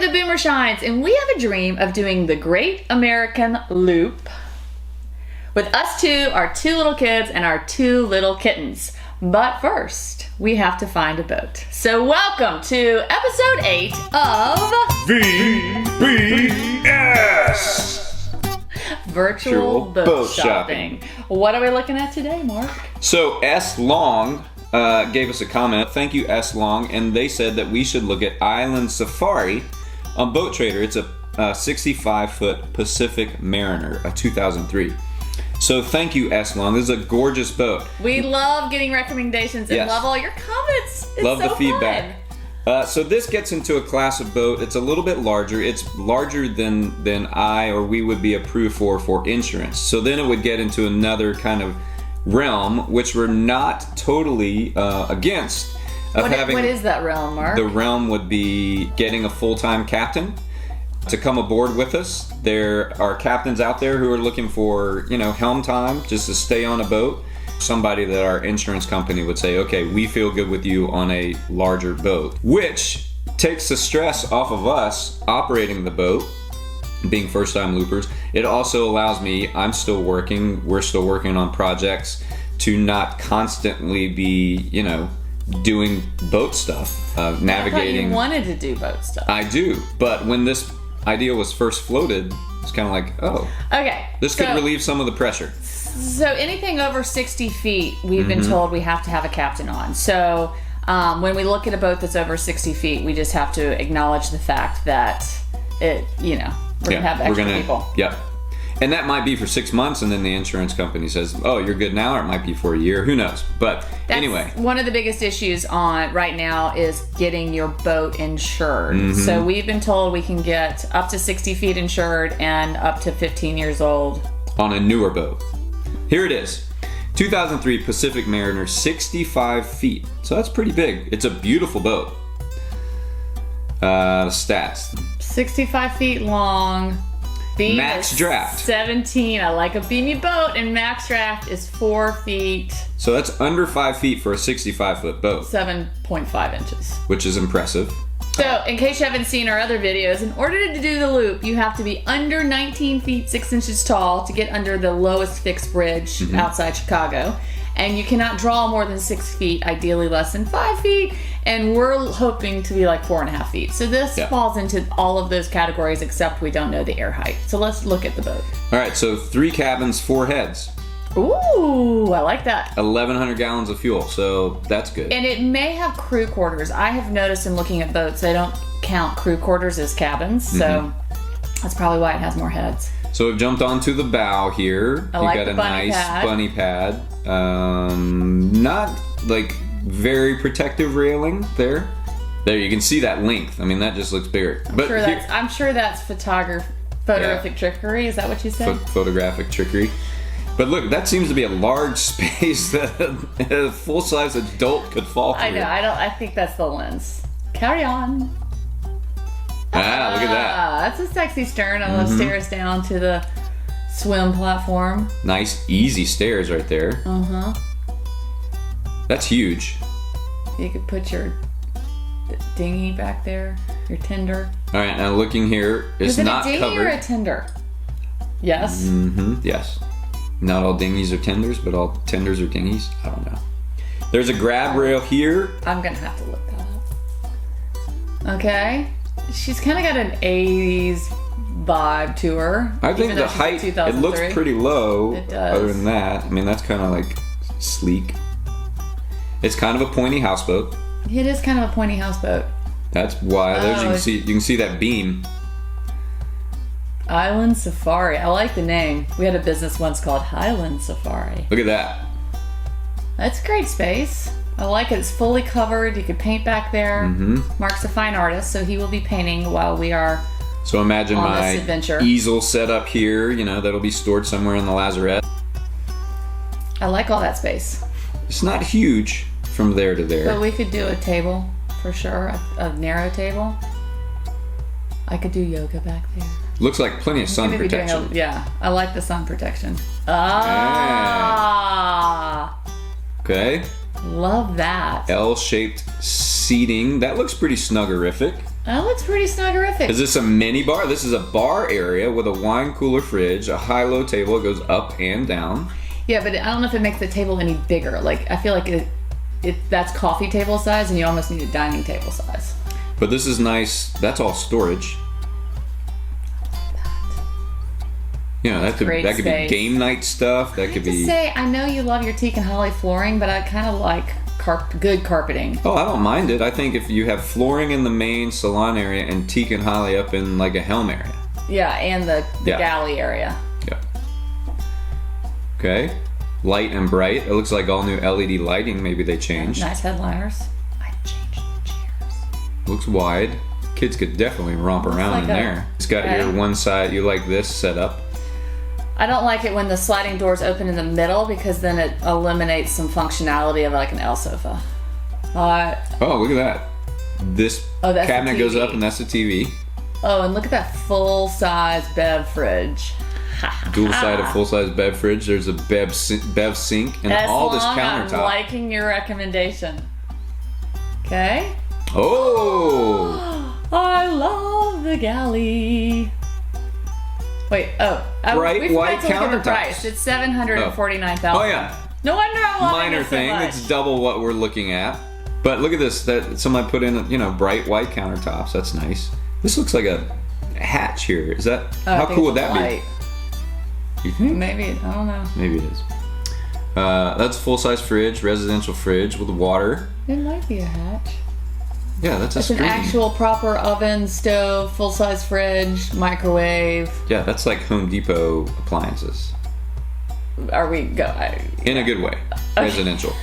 the Boomershines, and we have a dream of doing the Great American Loop with us two, our two little kids, and our two little kittens. But first, we have to find a boat. So welcome to episode 8 of V.B.S. Virtual Boat Shopping. What are we looking at today, Mark? So S. Long gave us a comment. Thank you, S. Long. And they said that we should look at Island Safari on Boat Trader. It's a 65-foot Pacific Mariner, a 2003. So thank you, S. Long. This is a gorgeous boat. We love getting recommendations and Yes. love all your comments. It's Love so the feedback. So this gets into a class of boat. It's a little bit larger. It's larger than we would be approved for insurance. So then it would get into another kind of realm, which we're not totally against. What is that realm, Mark? The realm would be getting a full-time captain to come aboard with us. There are captains out there who are looking for, helm time, just to stay on a boat. Somebody that our insurance company would say, okay, we feel good with you on a larger boat, which takes the stress off of us operating the boat, being first-time loopers. It also allows me, we're still working on projects to not constantly be, doing boat stuff, navigating. I thought you wanted to do boat stuff. I do, but when this idea was first floated, it's kind of like, oh, okay, this could relieve some of the pressure. So anything over 60 feet, we've been told we have to have a captain on. So when we look at a boat that's over 60 feet, we just have to acknowledge the fact that we're going to have extra people. Yep. And that might be for 6 months, and then the insurance company says, oh, you're good now, or it might be for a year. Who knows? But anyway. One of the biggest issues on right now is getting your boat insured. So we've been told we can get up to 60 feet insured and up to 15 years old. On a newer boat. Here it is. 2003 Pacific Mariner, 65 feet. So that's pretty big. It's a beautiful boat. Stats. 65 feet long. Beam max draft. 17. I like a beamy boat, and max draft is 4 feet. So that's under 5 feet for a 65-foot boat. 7.5 inches. Which is impressive. So, in case you haven't seen our other videos, in order to do the loop, you have to be under 19 feet 6 inches tall to get under the lowest fixed bridge outside Chicago. And you cannot draw more than 6 feet, ideally less than 5 feet. And we're hoping to be like 4.5 feet. So this falls into all of those categories, except we don't know the air height. So let's look at the boat. All right, so 3 cabins, 4 heads. Ooh, I like that. 1,100 gallons of fuel, so that's good. And it may have crew quarters. I have noticed in looking at boats, they don't count crew quarters as cabins. So that's probably why it has more heads. So we've jumped onto the bow here. I like You've got the a bunny nice pad. bunny pad. Not like very protective railing there. There, you can see that length. I mean, that just looks bigger. I'm sure that's photographic trickery. Is that what you said? Photographic trickery. But look, that seems to be a large space that a full-size adult could fall through. I know. I think that's the lens. Carry on. Look at that. That's a sexy stern on those stairs down to the swim platform. Nice, easy stairs right there. That's huge. You could put your dinghy back there, your tender. All right, now looking here, it's not covered. Is it a dinghy or a tender? Yes. Yes. Not all dinghies are tenders, but all tenders are dinghies. I don't know. There's a grab rail here. I'm gonna have to look that up. Okay. She's kind of got an 80s vibe to her. I think the height, it looks pretty low. It does. Other than that, I mean, that's kind of like sleek. It's kind of a pointy houseboat. It is kind of a pointy houseboat. That's why you can see that beam. Island Safari. I like the name. We had a business once called Highland Safari. Look at that. That's great space. I like it. It's fully covered. You could paint back there. Mark's a fine artist, so he will be painting while we are So imagine on my this adventure. easel set up here, that'll be stored somewhere in the lazarette. I like all that space. It's not huge from there to there. But we could do a table for sure, a narrow table. I could do yoga back there. Looks like plenty of sun protection. I like the sun protection. Okay. Love that. L-shaped seating. That looks pretty snuggerific. That looks pretty snuggerific. Is this a mini bar? This is a bar area with a wine cooler fridge, a high-low table. It goes up and down. Yeah, but I don't know if it makes the table any bigger. Like, I feel like that's coffee table size, and you almost need a dining table size. But this is nice. That's all storage. You know, that could be game night stuff. That could be. I know you love your teak and holly flooring, but I kind of like good carpeting. Oh, I don't mind it. I think if you have flooring in the main salon area and teak and holly up in like a helm area. Yeah, and the galley area. Yeah. Okay. Light and bright. It looks like all new LED lighting. Maybe they changed. Nice headliners. I changed the chairs. Looks wide. Kids could definitely romp around in there. It's got your one side. You like this setup. I don't like it when the sliding doors open in the middle because then it eliminates some functionality of like an L sofa. Oh, look at that. This cabinet goes up and that's the TV. Oh, and look at that full-size Bev fridge. Dual-sided full-size Bev fridge. There's a Bev sink and all this countertop. I'm liking your recommendation. Okay. Oh! I love the Galley. Wait, bright white countertops. Price. It's $749,000. Oh yeah. No wonder I'm loving minor it so thing. much. It's double what we're looking at. But look at this. That somebody put in, bright white countertops. That's nice. This looks like a hatch here. Is that how cool would that be? You think? Maybe. I don't know. Maybe it is. That's a full-size fridge, residential fridge with water. It might be a hatch. Yeah, that's a screen. It's an actual proper oven, stove, full-size fridge, microwave. Yeah, that's like Home Depot appliances. Are we in a good way? Okay. Residential.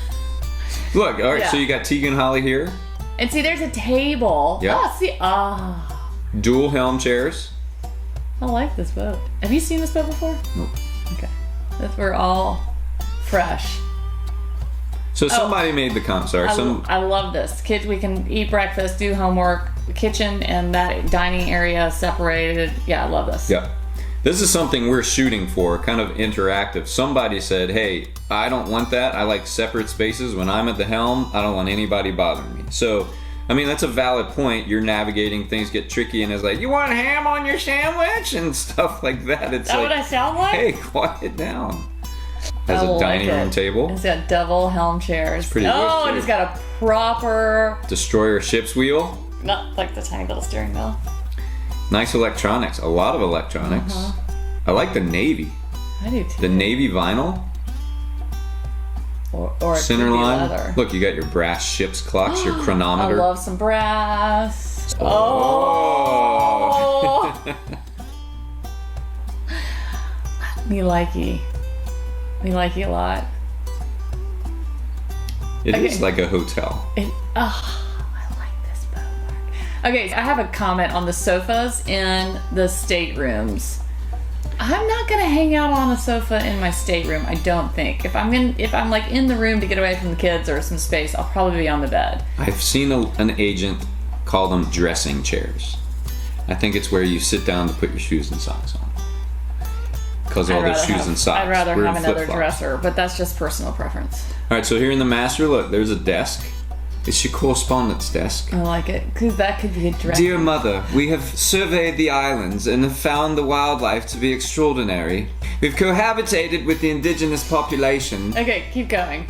Look, all right. So you got Tegan Holly here, and see, there's a table. Yeah. Oh, see, dual helm chairs. I like this boat. Have you seen this boat before? Nope. Okay, we're all fresh. So somebody made the comment. Sorry, I love this. Kids, we can eat breakfast, do homework, kitchen and that dining area separated. Yeah, I love this. Yeah. This is something we're shooting for, kind of interactive. Somebody said, hey, I don't want that. I like separate spaces. When I'm at the helm, I don't want anybody bothering me. So, I mean, that's a valid point. You're navigating, things get tricky, and it's like, you want ham on your sandwich? And stuff like that. It's is that what I sound like? Hey, quiet down. Has a dining room table. It's got double helm chairs. It's pretty good, and it's got a proper destroyer ship's wheel. Not like the tiny little steering wheel. Nice electronics. A lot of electronics. I like the navy. I do too. The navy vinyl. Or center line. Leather. Look, you got your brass ship's clocks, your chronometer. I love some brass. Oh. Me likey. We like you a lot. It is like a hotel. I like this boat, Mark. Okay, so I have a comment on the sofas in the staterooms. I'm not gonna hang out on a sofa in my stateroom. I don't think. If I'm like in the room to get away from the kids or some space, I'll probably be on the bed. I've seen an agent call them dressing chairs. I think it's where you sit down to put your shoes and socks on. Because all the shoes and socks. I'd rather have another dresser, but that's just personal preference. All right, so here in the master, look, there's a desk. It's your correspondence desk. I like it, because that could be a dress. Dear mother, we have surveyed the islands and have found the wildlife to be extraordinary. We've cohabitated with the indigenous population. Okay, keep going.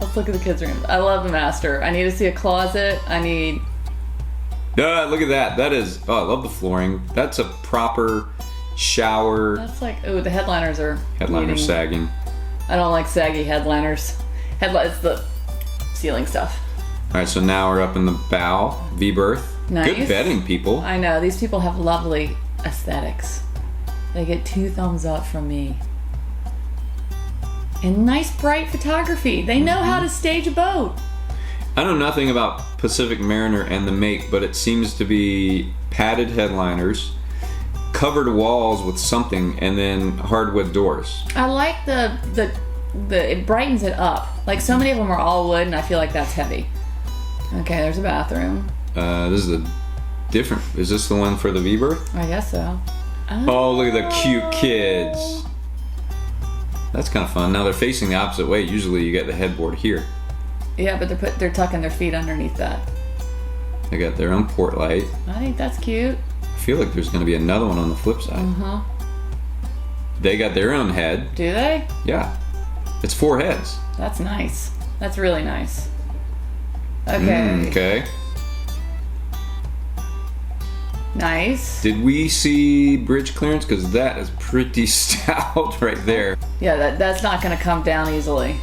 Let's look at the kids' room. I love the master. I need to see a closet. I need... Look at that. That is... Oh, I love the flooring. That's a proper... shower. That's like, oh, the headliners are sagging. I don't like saggy headliners. It's the ceiling stuff. All right, so now we're up in the bow, V-berth. Nice. Good bedding, people. I know, these people have lovely aesthetics. They get 2 thumbs up from me. And nice bright photography. They know how to stage a boat. I know nothing about Pacific Mariner and the make, but it seems to be padded headliners, covered walls with something, and then hardwood doors. I like it brightens it up. Like so many of them are all wood, and I feel like that's heavy. Okay, there's a bathroom. This is is this the one for the V-berth? I guess so. Oh, look at the cute kids. That's kind of fun. Now they're facing the opposite way. Usually you get the headboard here. Yeah, but they're tucking their feet underneath that. They got their own port light. I think that's cute. I feel like there's going to be another one on the flip side. Uh-huh. They got their own head. Do they? Yeah. It's 4 heads. That's nice. That's really nice. Okay. Okay. Nice. Did we see bridge clearance? Because that is pretty stout right there. Yeah, that's not going to come down easily.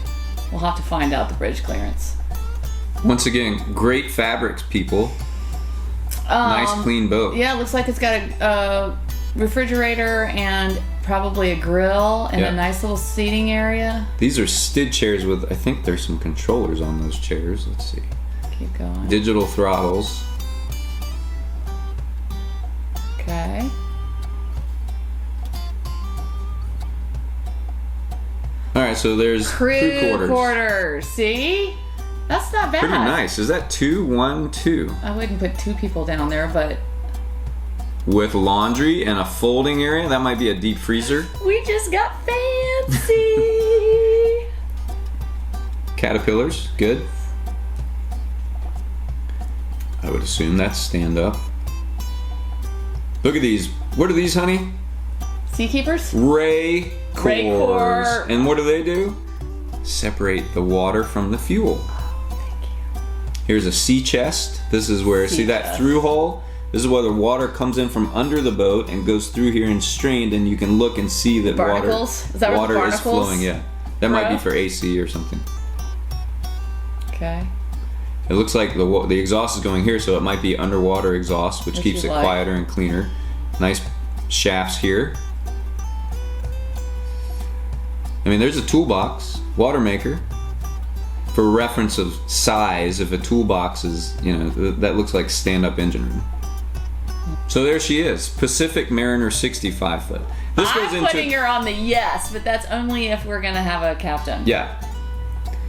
We'll have to find out the bridge clearance. Once again, great fabrics, people. Nice clean boat. Yeah, it looks like it's got a refrigerator and probably a grill and a nice little seating area. These are Stid chairs with, I think there's some controllers on those chairs. Let's see. Keep going. Digital throttles. Okay. All right, so there's crew quarters. See? That's not bad. Pretty nice. Is that 2, 1, 2? I wouldn't put 2 people down there, but... With laundry and a folding area, that might be a deep freezer. We just got fancy! Caterpillars, good. I would assume that's stand up. Look at these. What are these, honey? Seakeepers? Ray cores. Core. And what do? Separate the water from the fuel. Here's a sea chest. This is where, see that through hole? This is where the water comes in from under the boat and goes through here and strained, and you can look and see that barnacles? Is that where the water is barnacles flowing. Yeah, that might be for AC or something. Okay. It looks like the exhaust is going here, so it might be underwater exhaust, which keeps it quieter and cleaner. Nice shafts here. I mean, there's a toolbox, water maker. For reference of size, if a toolbox is, that looks like stand-up engine room. So there she is, Pacific Mariner 65 foot. This goes I'm putting her on the yes, but that's only if we're gonna have a captain. Yeah.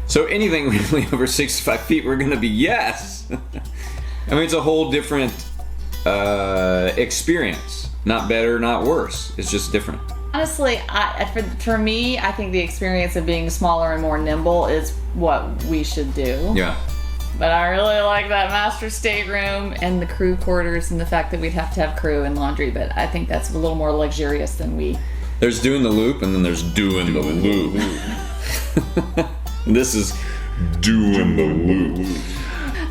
So anything really over 65 feet, we're gonna be yes. I mean, it's a whole different experience. Not better, not worse. It's just different. Honestly, for me, I think the experience of being smaller and more nimble is what we should do. Yeah. But I really like that master stateroom and the crew quarters and the fact that we'd have to have crew and laundry, but I think that's a little more luxurious than we... There's doing the loop, and then there's doing the loop. This is doing the loop.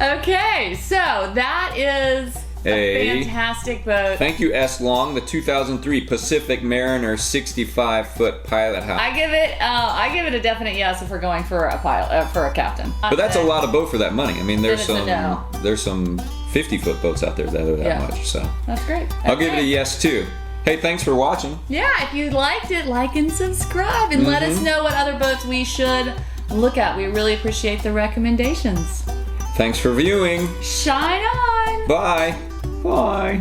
Okay, so that is a fantastic boat. Thank you, S. Long, the 2003 Pacific Mariner 65-foot Pilothouse. I give it a definite yes if we're going for a pilot for a captain. But that's a lot of boat for that money. I mean, there's some 50-foot boats out there that are that much. So that's great. I'll give it a yes too. Hey, thanks for watching. Yeah, if you liked it, like and subscribe, and let us know what other boats we should look at. We really appreciate the recommendations. Thanks for viewing. Shine on. Bye. Bye.